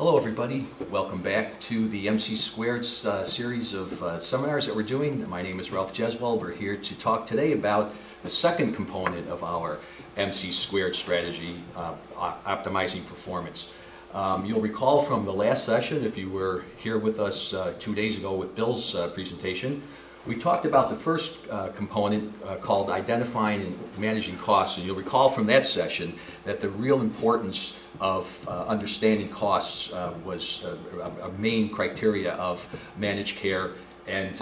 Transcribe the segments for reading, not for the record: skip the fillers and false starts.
Hello everybody, welcome back to the MC2 series of seminars that we're doing. My name is Ralph Jeswald. We're here to talk today about the second component of our MC2 strategy, optimizing performance. You'll recall from the last session, if you were here with us 2 days ago with Bill's presentation, we talked about the first component called identifying and managing costs. And you'll recall from that session that the real importance of understanding costs was a main criteria of managed care. And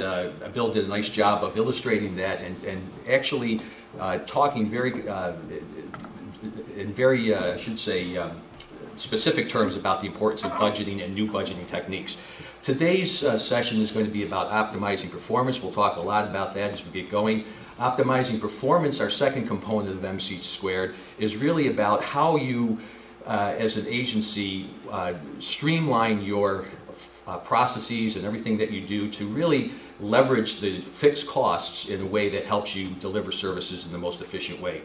Bill did a nice job of illustrating that and actually talking in very, I should say, specific terms about the importance of budgeting and new budgeting techniques. Today's session is going to be about optimizing performance. We'll talk a lot about that as we get going. Optimizing performance, our second component of MC2, is really about how you, as an agency, streamline your processes and everything that you do to really leverage the fixed costs in a way that helps you deliver services in the most efficient way.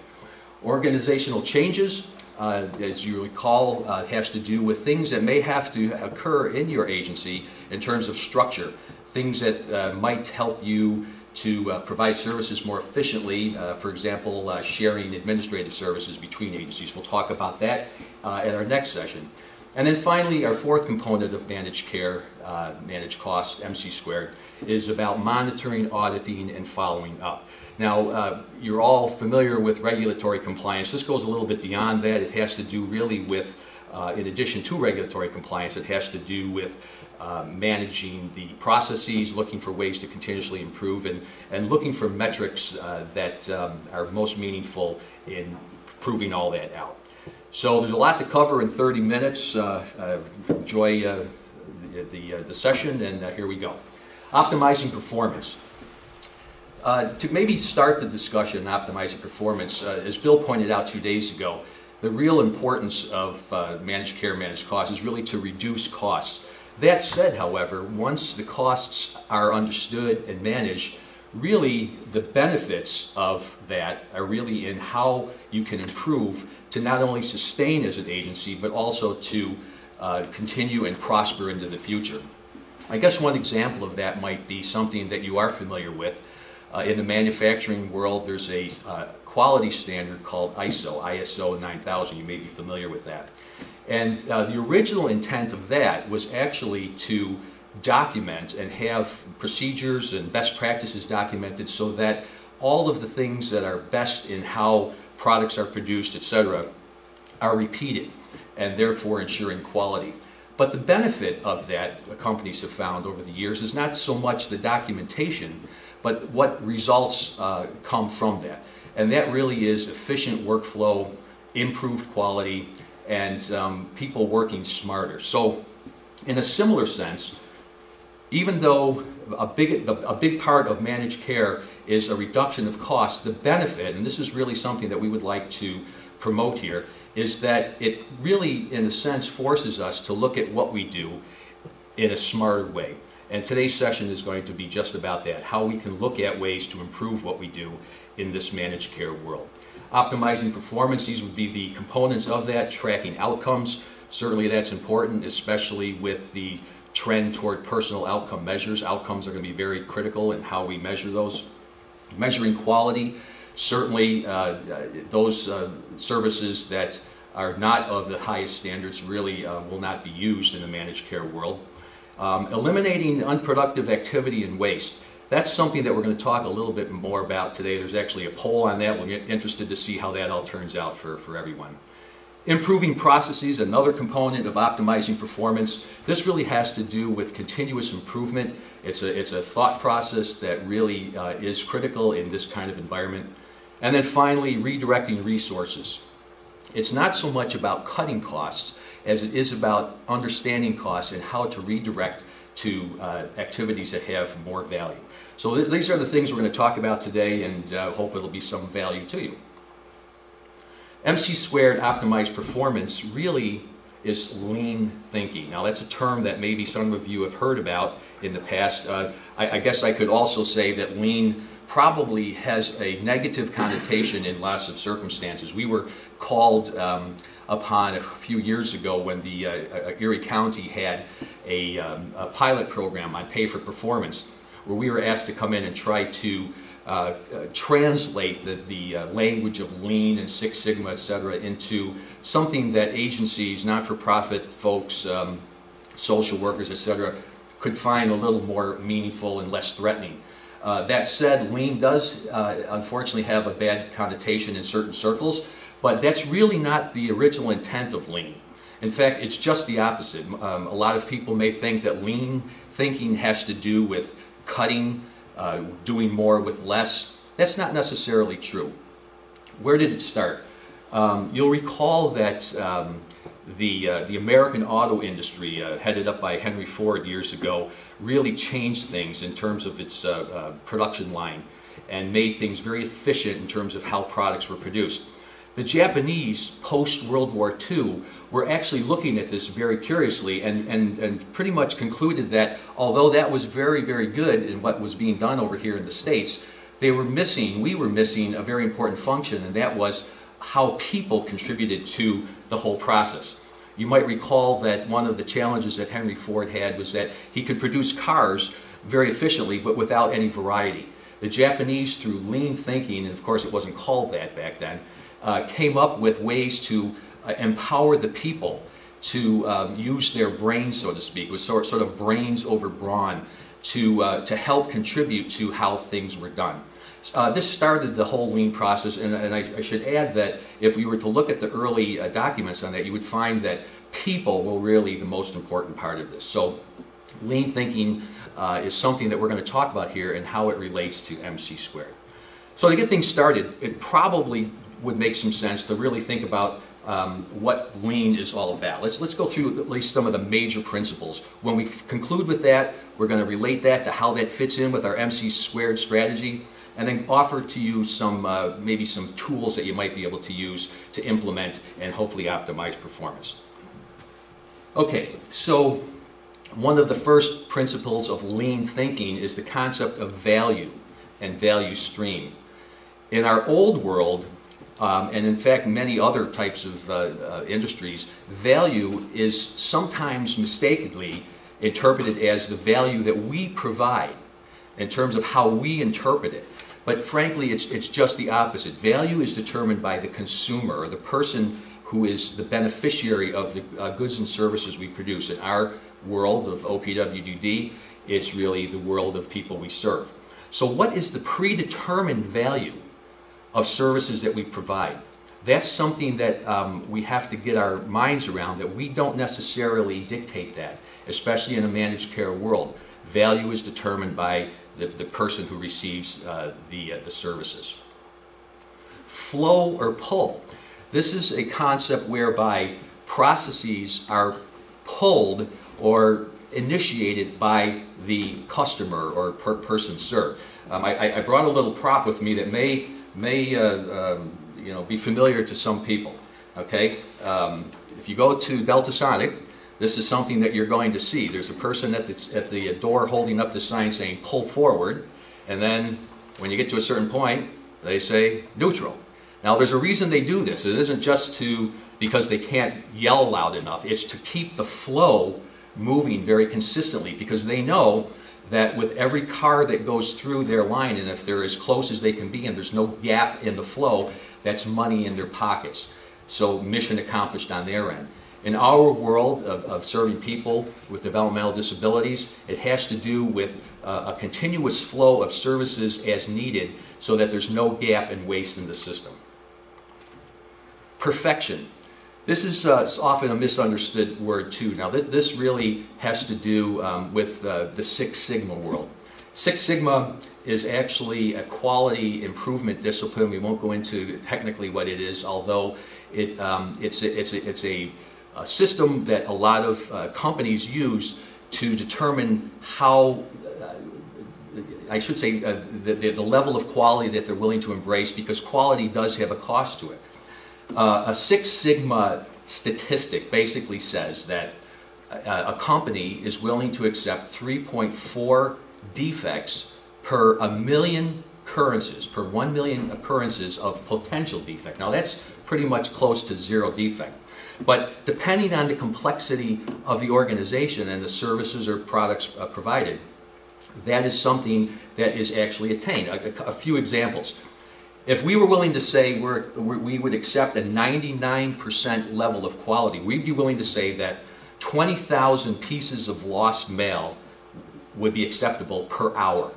Organizational changes, as you recall, has to do with things that may have to occur in your agency in terms of structure, things that might help you to provide services more efficiently, for example, sharing administrative services between agencies. We'll talk about that at our next session. And then finally, our fourth component of managed care, managed cost, MC2, is about monitoring, auditing, and following up. Now, you're all familiar with regulatory compliance. This goes a little bit beyond that. It has to do really with, in addition to regulatory compliance, it has to do with managing the processes, looking for ways to continuously improve, and looking for metrics that are most meaningful in proving all that out. So there's a lot to cover in 30 minutes. Enjoy the session, and here we go. Optimizing performance. To maybe start the discussion on optimizing performance, as Bill pointed out 2 days ago, the real importance of managed care, managed costs is really to reduce costs. That said, however, once the costs are understood and managed, really the benefits of that are really in how you can improve to not only sustain as an agency, but also to continue and prosper into the future. I guess one example of that might be something that you are familiar with. In the manufacturing world, there's a quality standard called ISO 9000. You may be familiar with that. And the original intent of that was actually to document and have procedures and best practices documented so that all of the things that are best in how products are produced, etc., are repeated, and therefore ensuring quality. But the benefit of that, companies have found over the years, is not so much the documentation, but what results come from that. And that really is efficient workflow, improved quality, and people working smarter. So in a similar sense, even though a big part of managed care is a reduction of costs, the benefit, and this is really something that we would like to promote here, is that it really, in a sense, forces us to look at what we do in a smarter way. And today's session is going to be just about that, how we can look at ways to improve what we do in this managed care world. Optimizing performance, these would be the components of that. Tracking outcomes, certainly that's important, especially with the trend toward personal outcome measures. Outcomes are going to be very critical in how we measure those. Measuring quality, certainly those services that are not of the highest standards really will not be used in the managed care world. Eliminating unproductive activity and waste. That's something that we're going to talk a little bit more about today. There's actually a poll on that. We'll get interested to see how that all turns out for everyone. Improving processes, another component of optimizing performance. This really has to do with continuous improvement. It's a thought process that really is critical in this kind of environment. And then finally, redirecting resources. It's not so much about cutting costs as it is about understanding costs and how to redirect to activities that have more value. So these are the things we're going to talk about today, and hope it'll be some value to you. MC2 optimized performance really is lean thinking. Now that's a term that maybe some of you have heard about in the past. I guess I could also say that lean probably has a negative connotation in lots of circumstances. We were called upon a few years ago when the Erie County had a pilot program on pay for performance, where we were asked to come in and try to translate the language of Lean and Six Sigma, et cetera, into something that agencies, not-for-profit folks, social workers, et cetera, could find a little more meaningful and less threatening. That said, Lean does unfortunately have a bad connotation in certain circles, but that's really not the original intent of Lean. In fact, it's just the opposite. A lot of people may think that Lean thinking has to do with cutting, doing more with less. That's not necessarily true. Where did it start? You'll recall that the American auto industry, headed up by Henry Ford years ago, really changed things in terms of its production line and made things very efficient in terms of how products were produced. The Japanese, post-World War II, were actually looking at this very curiously and pretty much concluded that although that was very, very good in what was being done over here in the States, we were missing a very important function, and that was how people contributed to the whole process. You might recall that one of the challenges that Henry Ford had was that he could produce cars very efficiently but without any variety. The Japanese, through lean thinking, and of course it wasn't called that back then, came up with ways to empower the people to use their brains, so to speak, with sort of brains over brawn, to help contribute to how things were done. This started the whole lean process, and I should add that if we were to look at the early documents on that, you would find that people were really the most important part of this. So lean thinking is something that we're going to talk about here and how it relates to MC squared. So to get things started, it probably would make some sense to really think about what lean is all about. Let's go through at least some of the major principles. When we conclude with that, we're going to relate that to how that fits in with our MC squared strategy, and then offer to you some maybe some tools that you might be able to use to implement and hopefully optimize performance. Okay, so one of the first principles of lean thinking is the concept of value and value stream. In our old world, and in fact many other types of industries, value is sometimes mistakenly interpreted as the value that we provide in terms of how we interpret it. But frankly, it's just the opposite. Value is determined by the consumer, or the person who is the beneficiary of the goods and services we produce. In our world of OPWDD, it's really the world of people we serve. So what is the predetermined value of services that we provide? That's something that we have to get our minds around, that we don't necessarily dictate that, especially in a managed care world. Value is determined by the person who receives the services. Flow or pull. This is a concept whereby processes are pulled or initiated by the customer or person served. I brought a little prop with me that may be familiar to some people. Okay, if you go to Delta Sonic, this is something that you're going to see. There's a person at the door holding up the sign saying pull forward, and then when you get to a certain point, they say neutral. Now there's a reason they do this. It isn't just because they can't yell loud enough. It's to keep the flow moving very consistently, because they know that with every car that goes through their line, and if they're as close as they can be and there's no gap in the flow, that's money in their pockets. So mission accomplished on their end. In our world of serving people with developmental disabilities, it has to do with a continuous flow of services as needed so that there's no gap and waste in the system. Perfection. This is often a misunderstood word too. Now this really has to do with the Six Sigma world. Six Sigma is actually a quality improvement discipline. We won't go into technically what it is, although it's a system that a lot of companies use to determine how, I should say, the level of quality that they're willing to embrace, because quality does have a cost to it. A Six Sigma statistic basically says that a company is willing to accept 3.4 defects per 1 million occurrences, per 1 million occurrences of potential defect. Now that's pretty much close to zero defect. But depending on the complexity of the organization and the services or products provided, that is something that is actually attained. A few examples. If we were willing to say we would accept a 99% level of quality, we'd be willing to say that 20,000 pieces of lost mail would be acceptable per hour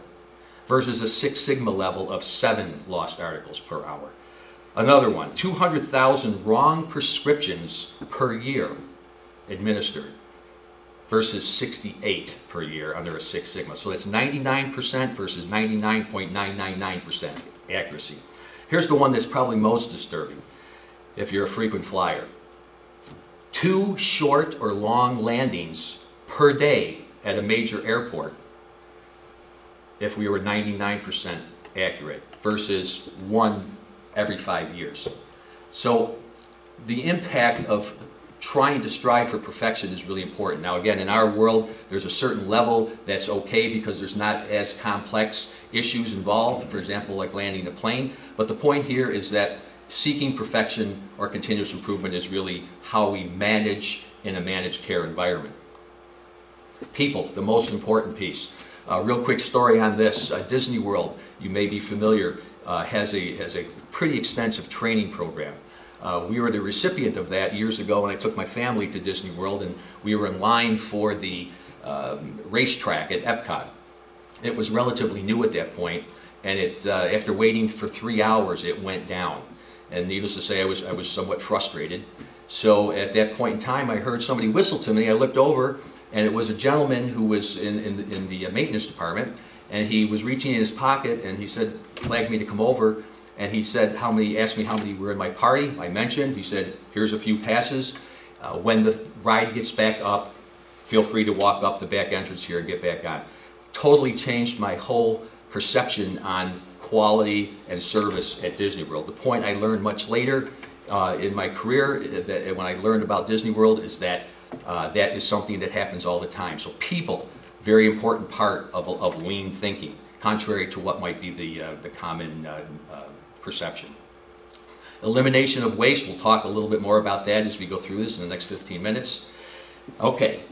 versus a 6 Sigma level of 7 lost articles per hour. Another one, 200,000 wrong prescriptions per year administered versus 68 per year under a 6 Sigma. So that's 99% versus 99.999% accuracy. Here's the one that's probably most disturbing if you're a frequent flyer. 2 short or long landings per day at a major airport if we were 99% accurate versus 1 every 5 years. So the impact of trying to strive for perfection is really important. Now again, in our world, there's a certain level that's okay because there's not as complex issues involved, for example, like landing a plane. But the point here is that seeking perfection or continuous improvement is really how we manage in a managed care environment. People, the most important piece. Real quick story on this. Disney World, you may be familiar, has a pretty extensive training program. We were the recipient of that years ago when I took my family to Disney World, and we were in line for the racetrack at Epcot. It was relatively new at that point, and after waiting for 3 hours, it went down. And needless to say, I was somewhat frustrated. So at that point in time, I heard somebody whistle to me. I looked over, and it was a gentleman who was in the maintenance department, and he was reaching in his pocket, and he said, flagged me to come over, and he said asked me how many were in my party. I mentioned, he said, here's a few passes. When the ride gets back up, feel free to walk up the back entrance here and get back on. Totally changed my whole perception on quality and service at Disney World. The point I learned much later in my career, that when I learned about Disney World, is that that is something that happens all the time. So people, very important part of lean thinking, contrary to what might be the common perception. Elimination of waste, we'll talk a little bit more about that as we go through this in the next 15 minutes. Okay,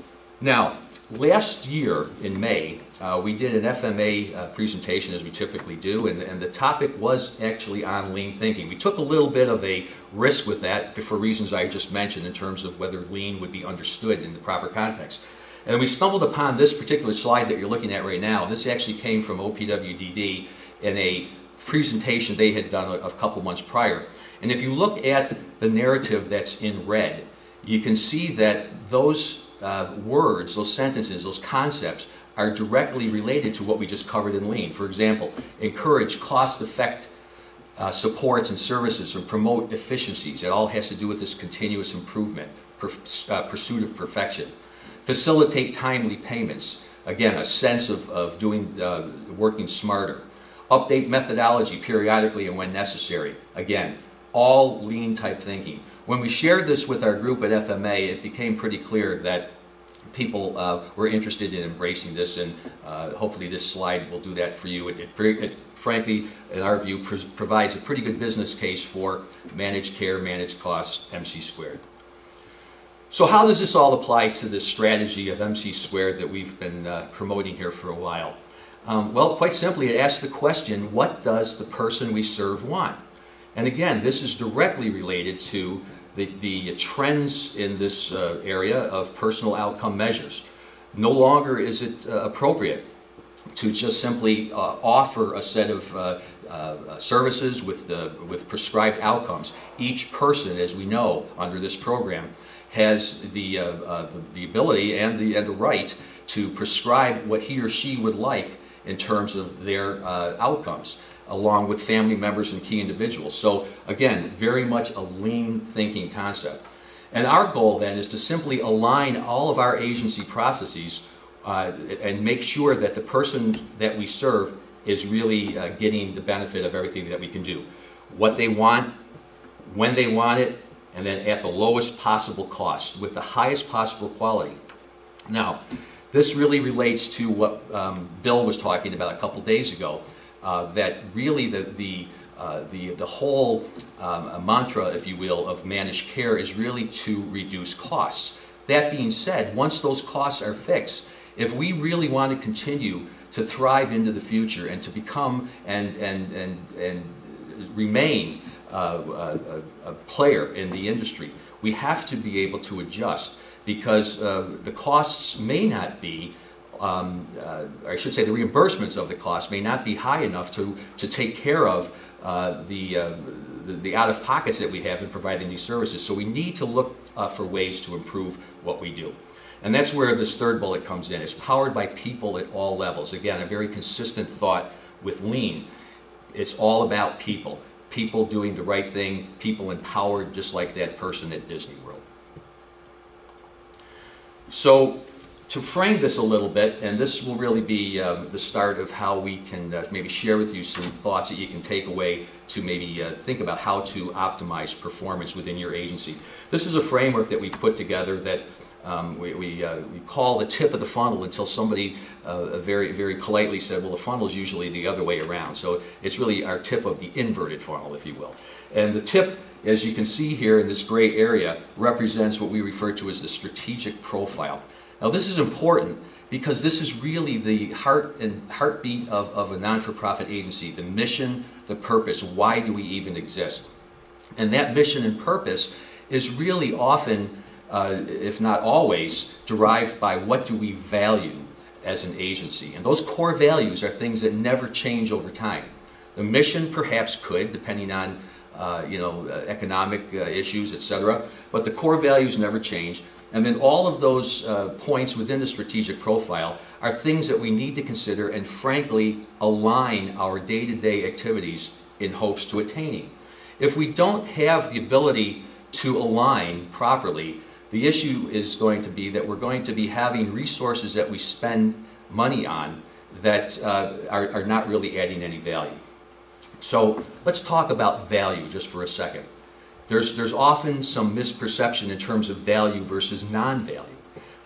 now last year in May, we did an FMA presentation as we typically do, and the topic was actually on lean thinking. We took a little bit of a risk with that for reasons I just mentioned in terms of whether lean would be understood in the proper context. And we stumbled upon this particular slide that you're looking at right now. This actually came from OPWDD in a presentation they had done a couple months prior. And if you look at the narrative that's in red, you can see that those words, those sentences, those concepts are directly related to what we just covered in lean. For example, encourage cost-effective supports and services and promote efficiencies. It all has to do with this continuous improvement, pursuit of perfection. Facilitate timely payments. Again, a sense of working smarter. Update methodology periodically and when necessary. Again, all lean type thinking. When we shared this with our group at FMA, it became pretty clear that people were interested in embracing this, and hopefully this slide will do that for you. It frankly, in our view, provides a pretty good business case for managed care, managed costs, MC squared. So how does this all apply to this strategy of MC squared that we've been promoting here for a while? Well, quite simply, it asks the question, what does the person we serve want? And again, this is directly related to the trends in this area of personal outcome measures. No longer is it appropriate to just simply offer a set of services with prescribed outcomes. Each person, as we know, under this program, has the ability and the right to prescribe what he or she would like in terms of their outcomes, along with family members and key individuals. So again, very much a lean thinking concept. And our goal then is to simply align all of our agency processes and make sure that the person that we serve is really getting the benefit of everything that we can do. What they want, when they want it, and then at the lowest possible cost with the highest possible quality. Now, this really relates to what Bill was talking about a couple days ago. that really the whole mantra, if you will, of managed care is really to reduce costs. That being said, once those costs are fixed, if we really want to continue to thrive into the future and to become and remain a player in the industry, we have to be able to adjust, because the costs may not be, I should say the reimbursements of the costs may not be high enough to take care of the out-of-pockets that we have in providing these services. So we need to look for ways to improve what we do. And that's where this third bullet comes in. It's powered by people at all levels. Again, a very consistent thought with Lean. It's all about people. People doing the right thing, people empowered, just like that person at Disney World. So to frame this a little bit, and this will really be the start of how we can maybe share with you some thoughts that you can take away to maybe think about how to optimize performance within your agency. This is a framework that we put together that we call the tip of the funnel, until somebody very, very politely said, well, the funnel is usually the other way around. So it's really our tip of the inverted funnel, if you will. And the tip, as you can see here in this gray area, represents what we refer to as the strategic profile. Now this is important because this is really the heart and heartbeat of a non-for-profit agency, the mission, the purpose. Why do we even exist? And that mission and purpose is really often, if not always, derived by what do we value as an agency. And those core values are things that never change over time. The mission perhaps could, depending on economic issues, etc. But the core values never change. And then all of those points within the strategic profile are things that we need to consider and frankly align our day-to-day activities in hopes to attaining. If we don't have the ability to align properly, the issue is going to be that we're going to be having resources that we spend money on that are not really adding any value. So let's talk about value just for a second. There's often some misperception in terms of value versus non-value.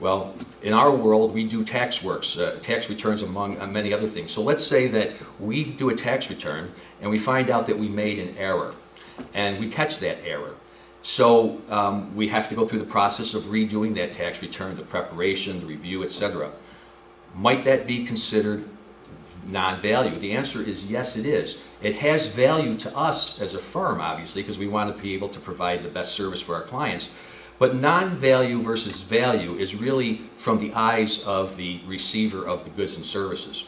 Well, in our world, we do tax works, tax returns among many other things. So let's say that we do a tax return and we find out that we made an error, and we catch that error. So we have to go through the process of redoing that tax return, the preparation, the review, etc. Might that be considered non-value? The answer is yes, it is. It has value to us as a firm, obviously, because we want to be able to provide the best service for our clients. But non-value versus value is really from the eyes of the receiver of the goods and services.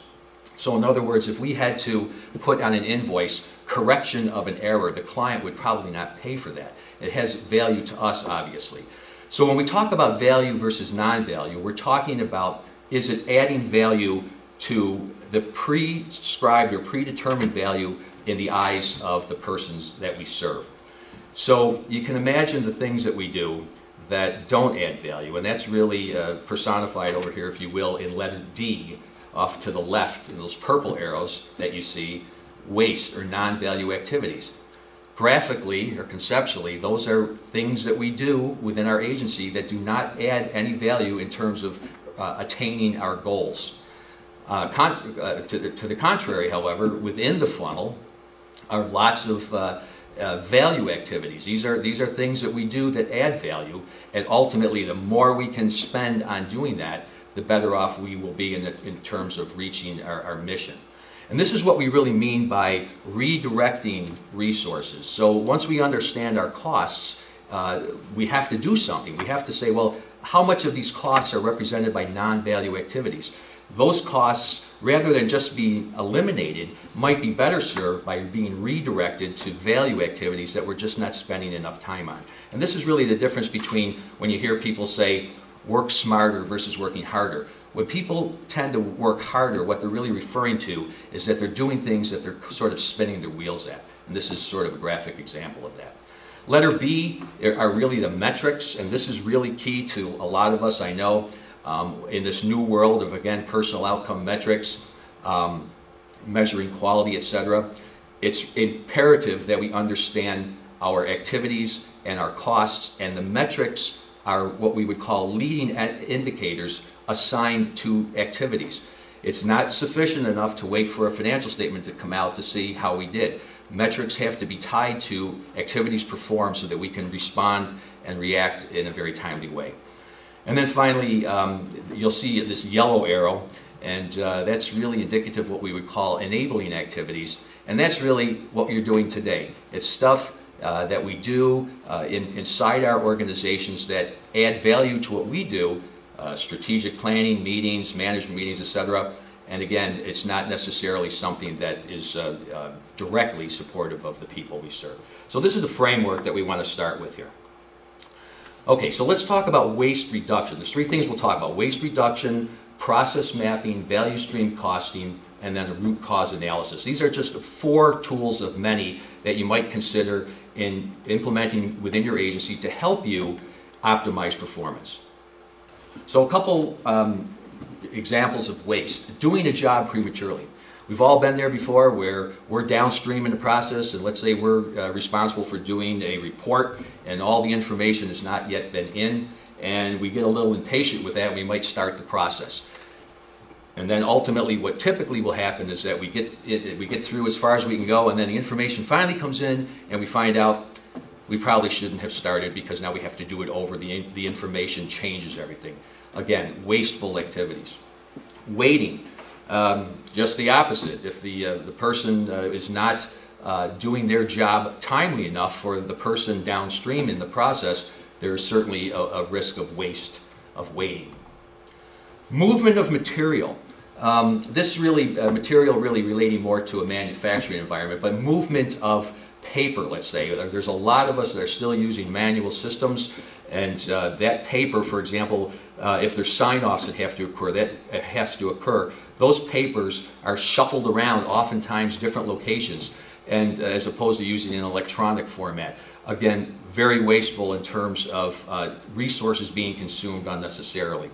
So in other words, if we had to put on an invoice correction of an error, the client would probably not pay for that. It has value to us, obviously. So when we talk about value versus non-value, we're talking about, is it adding value to the prescribed or predetermined value in the eyes of the persons that we serve. So you can imagine the things that we do that don't add value, and that's really personified over here, if you will, in letter D off to the left in those purple arrows that you see, waste or non-value activities. Graphically or conceptually, those are things that we do within our agency that do not add any value in terms of attaining our goals. To the contrary, however, within the funnel are lots of value activities. These are things that we do that add value, and ultimately the more we can spend on doing that, the better off we will be in terms of reaching our mission. And this is what we really mean by redirecting resources. So once we understand our costs, we have to do something. We have to say, well, how much of these costs are represented by non-value activities? Those costs, rather than just being eliminated, might be better served by being redirected to value activities that we're just not spending enough time on. And this is really the difference between when you hear people say, work smarter versus working harder. When people tend to work harder, what they're really referring to is that they're doing things that they're sort of spinning their wheels at. And this is sort of a graphic example of that. Letter B are really the metrics, and this is really key to a lot of us, I know. In this new world of, again, personal outcome metrics, measuring quality, etc., it's imperative that we understand our activities and our costs, and the metrics are what we would call leading indicators assigned to activities. It's not sufficient enough to wait for a financial statement to come out to see how we did. Metrics have to be tied to activities performed so that we can respond and react in a very timely way. And then finally, you'll see this yellow arrow, and that's really indicative of what we would call enabling activities. And that's really what you're doing today. It's stuff that we do inside our organizations that add value to what we do, strategic planning, meetings, management meetings, etc. And again, it's not necessarily something that is directly supportive of the people we serve. So this is the framework that we want to start with here. Okay, so let's talk about waste reduction. There's three things we'll talk about: waste reduction, process mapping, value stream costing, and then a root cause analysis. These are just 4 tools of many that you might consider in implementing within your agency to help you optimize performance. So a couple examples of waste. Doing a job prematurely. We've all been there before where we're downstream in the process, and let's say we're responsible for doing a report and all the information has not yet been in, and we get a little impatient with that. We might start the process. And then ultimately what typically will happen is that we get through as far as we can go, and then the information finally comes in and we find out we probably shouldn't have started because now we have to do it over. The information changes everything. Again, wasteful activities. Waiting. Just the opposite. If the person is not doing their job timely enough for the person downstream in the process, there's certainly a risk of waste of waiting. Movement of material. This really, material really relating more to a manufacturing environment, but movement of paper, let's say. There's a lot of us that are still using manual systems, and that paper, for example, if there's sign-offs that have to occur, that has to occur. Those papers are shuffled around, oftentimes different locations, and as opposed to using an electronic format. Again, very wasteful in terms of resources being consumed unnecessarily.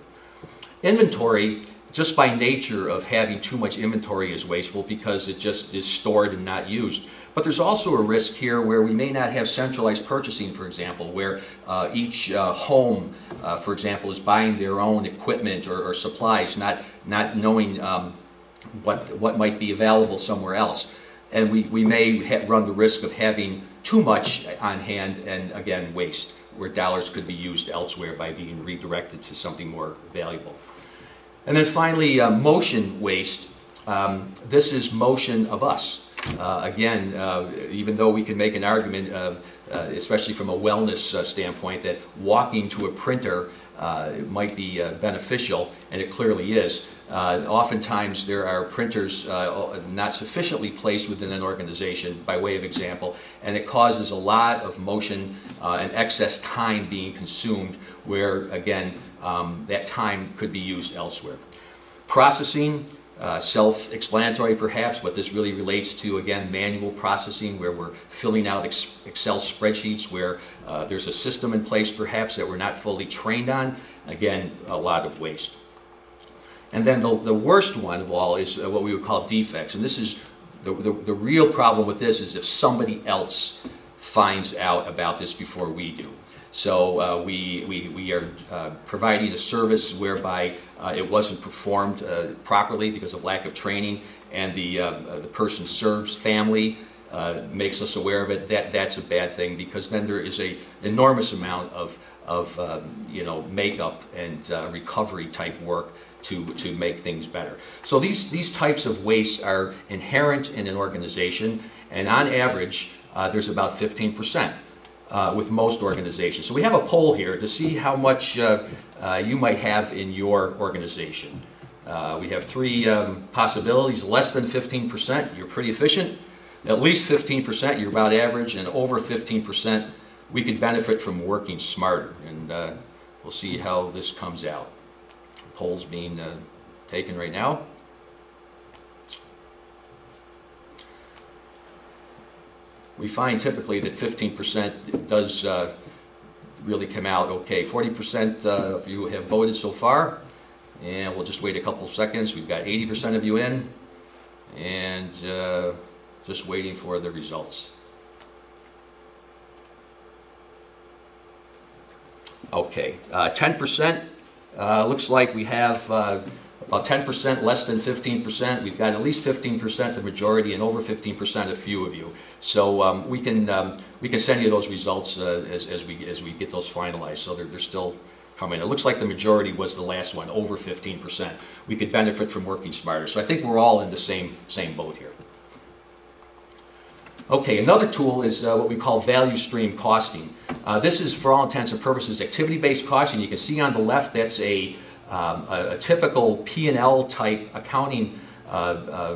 Inventory, just by nature of having too much inventory, is wasteful because it just is stored and not used. But there's also a risk here where we may not have centralized purchasing, for example, where each home, for example, is buying their own equipment or supplies, not knowing what might be available somewhere else. And we may run the risk of having too much on hand and, again, waste, where dollars could be used elsewhere by being redirected to something more valuable. And then finally, motion waste. This is motion of us. Again, even though we can make an argument, especially from a wellness standpoint, that walking to a printer might be beneficial, and it clearly is. Oftentimes there are printers not sufficiently placed within an organization, by way of example, and it causes a lot of motion and excess time being consumed where, again, that time could be used elsewhere. Processing, self-explanatory perhaps, but this really relates to, again, manual processing where we're filling out Excel spreadsheets where there's a system in place perhaps that we're not fully trained on. Again, a lot of waste. And then the worst one of all is what we would call defects. And this is the real problem with this is if somebody else finds out about this before we do. So we are providing a service whereby it wasn't performed properly because of lack of training, and the person serves family, makes us aware of it. That's a bad thing, because then there is an enormous amount of makeup and recovery type work to make things better. So these types of wastes are inherent in an organization, and on average there's about 15%. With most organizations. So we have a poll here to see how much you might have in your organization. We have 3 possibilities. Less than 15%, you're pretty efficient. At least 15%, you're about average. And over 15%, we could benefit from working smarter. And we'll see how this comes out. Poll's being taken right now. We find typically that 15% does really come out okay. 40% of you have voted so far, and we'll just wait a couple of seconds. We've got 80% of you in, and just waiting for the results. Okay, 10%. Looks like we have about 10%, less than 15%. We've got at least 15%, the majority, and over 15%, a few of you. So we can send you those results as we get those finalized. So they're still coming. It looks like the majority was the last one, over 15%. We could benefit from working smarter. So I think we're all in the same boat here. Okay, another tool is what we call value stream costing. This is, for all intents and purposes, activity-based costing. You can see on the left that's a typical P&L type accounting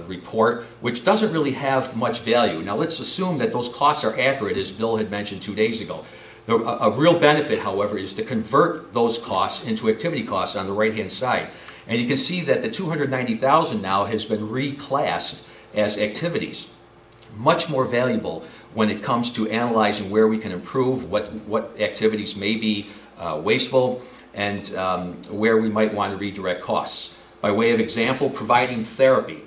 report, which doesn't really have much value. Now let's assume that those costs are accurate, as Bill had mentioned 2 days ago. A real benefit, however, is to convert those costs into activity costs on the right-hand side. And you can see that the $290,000 now has been reclassed as activities. Much more valuable when it comes to analyzing where we can improve, what activities may be wasteful, and where we might want to redirect costs. By way of example, providing therapy,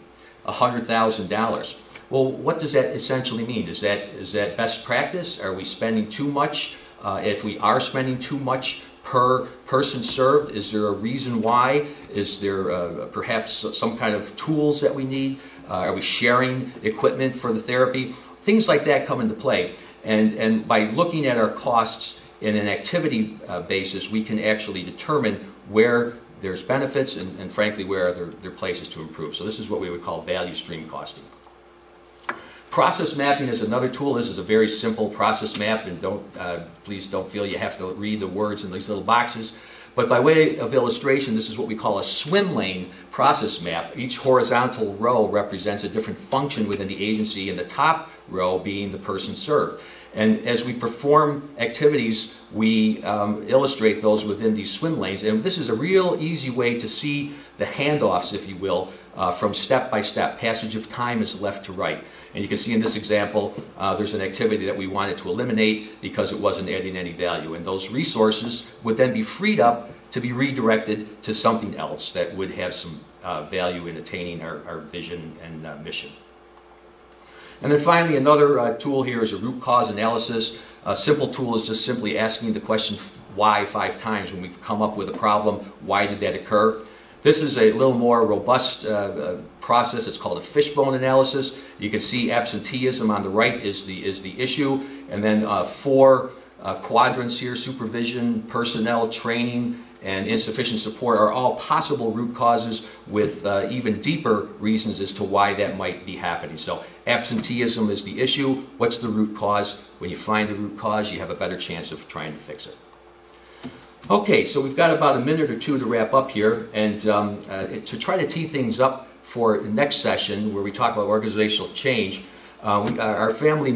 $100,000. Well, what does that essentially mean? Is that best practice? Are we spending too much? If we are spending too much per person served, is there a reason why? Is there perhaps some kind of tools that we need? Are we sharing equipment for the therapy? Things like that come into play. And by looking at our costs in an activity basis, we can actually determine where there's benefits and frankly, where there are places to improve. So this is what we would call value stream costing. Process mapping is another tool. This is a very simple process map, and please don't feel you have to read the words in these little boxes. But by way of illustration, this is what we call a swim lane process map. Each horizontal row represents a different function within the agency, and the top row being the person served. And as we perform activities, we illustrate those within these swim lanes. And this is a real easy way to see the handoffs, if you will, from step by step. Passage of time is left to right. And you can see in this example, there's an activity that we wanted to eliminate because it wasn't adding any value. And those resources would then be freed up to be redirected to something else that would have some value in attaining our vision and mission. And then finally, another tool here is a root cause analysis. A simple tool is just simply asking the question why 5 times when we've come up with a problem. Why did that occur? This is a little more robust process. It's called a fishbone analysis. You can see absenteeism on the right is the issue, and then 4 quadrants here: supervision, personnel, training, and insufficient support are all possible root causes with even deeper reasons as to why that might be happening. So absenteeism is the issue. What's the root cause? When you find the root cause, you have a better chance of trying to fix it. Okay, so we've got about a minute or two to wrap up here, and to try to tee things up for the next session where we talk about organizational change, our family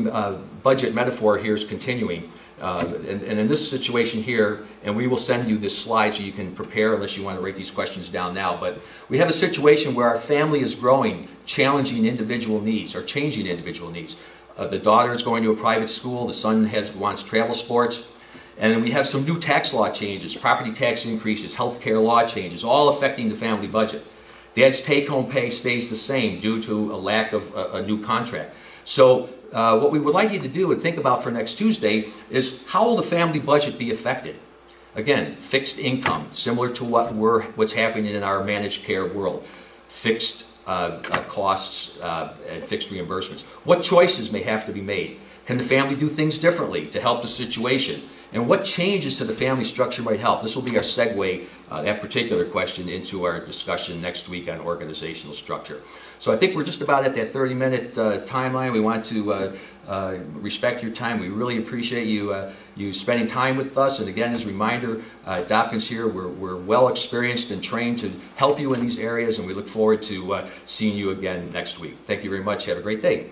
budget metaphor here is continuing. And in this situation here, and we will send you this slide so you can prepare unless you want to write these questions down now, but we have a situation where our family is growing, challenging individual needs or changing individual needs. The daughter is going to a private school, the son wants travel sports, and then we have some new tax law changes, property tax increases, healthcare law changes, all affecting the family budget. Dad's take-home pay stays the same due to a lack of a new contract. So what we would like you to do and think about for next Tuesday is how will the family budget be affected? Again, fixed income, similar to what's happening in our managed care world. Fixed costs and fixed reimbursements. What choices may have to be made? Can the family do things differently to help the situation? And what changes to the family structure might help? This will be our segue, that particular question, into our discussion next week on organizational structure. So I think we're just about at that 30-minute timeline. We want to respect your time. We really appreciate you spending time with us. And again, as a reminder, at Dopkins here, we're well experienced and trained to help you in these areas, and we look forward to seeing you again next week. Thank you very much. Have a great day.